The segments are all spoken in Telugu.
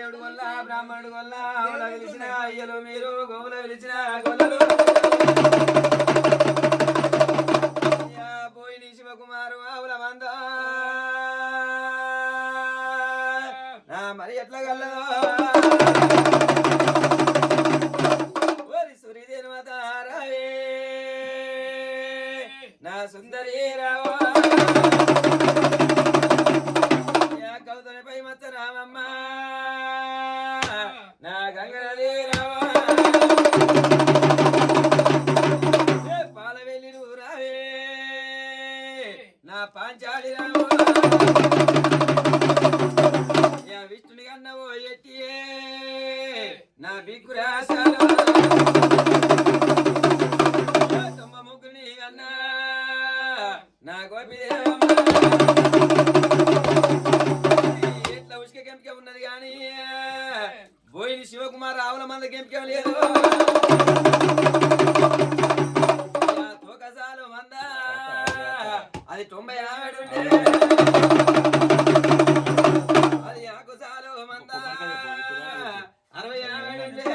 దేవుడు వల్ల బ్రాహ్మణుడు వల్ల ఆవుల పిలిచిన అయ్యలు మీరు గోవుల పిలిచిన గొల్లలు పోయి శివకుమారు ఆవుల మంద మరి ఎట్లా గల్లదో ఓరి సూర్యదేను మాతారావే నా సుందరి రావా గౌతమిపై మత్త రామమ్మ నా గంగనది రావా పాలవెల్లి రావే నా పాంచాలి రావా విష్ణుని కన్నవో ఎట్టియే నా బిక్కురాశాలు తొమ్మ ముగ్గుని కన్నా నా గోపిదేవమ్మ ఎట్లా ఉసుక కెంపిక ఉన్నది కానీ పోయిన శివకుమార్ ఆవుల మంద కెంపిక లేదు తోకసాలు మంద అది 97 ఉండే అది ఆకుసాలు మంద 67 ఉండే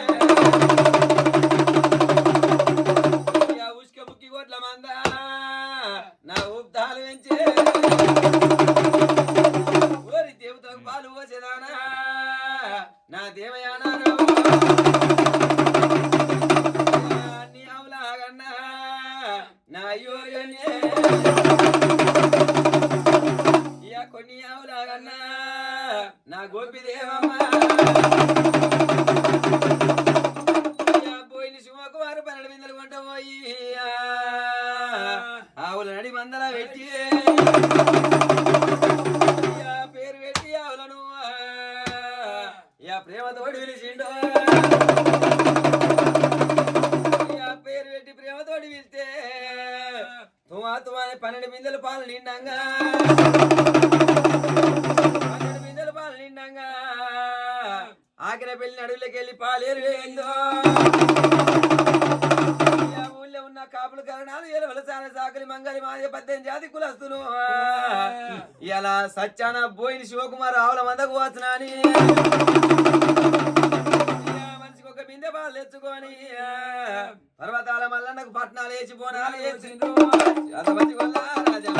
ఉసుక బుక్కి కోట్ల మంద నా ఉబ్దాలు పెంచే ఓరి దేవతకు పాలు పోసేదానా నా దేవయానా అన్ని ఆవులాగన్నా నా అయ్యోగన్నే ఇక కొన్ని ఆవులాగన్నా నా గోపిదేవమ్మ పోయిన శివకుమారు 12 బిందెలు కొంట పోయి ఆవుల నడి మందల పెట్టి పేరు పెట్టి ఆవులను ప్రేమతోటి పిలిచిండు పేరు పెట్టి ప్రేమతోటి పిలిస్తే తుమా 12 బిందెలు పాలు నిండంగా 12 బిందెలు పాలు నిండంగా ఆఖరి పెళ్లి అడవిలోకి వెళ్ళి పాలేరు వేయిందో ఊళ్ళో ఉన్న కాపులు కరణాలు ఎలవలసాన సాకలి మంగలి మాది 18 జాతి కులస్తులు ఇలా సత్యాన పోయిన శివకుమార్ ఆవుల మందకు వచ్చునా అని మనిషికి ఒక బిందె పాలు తెచ్చుకొని పర్వతాల మల్లన్నకు పట్నాలు వేసి బోనాలు వేసిండ్రు రాజా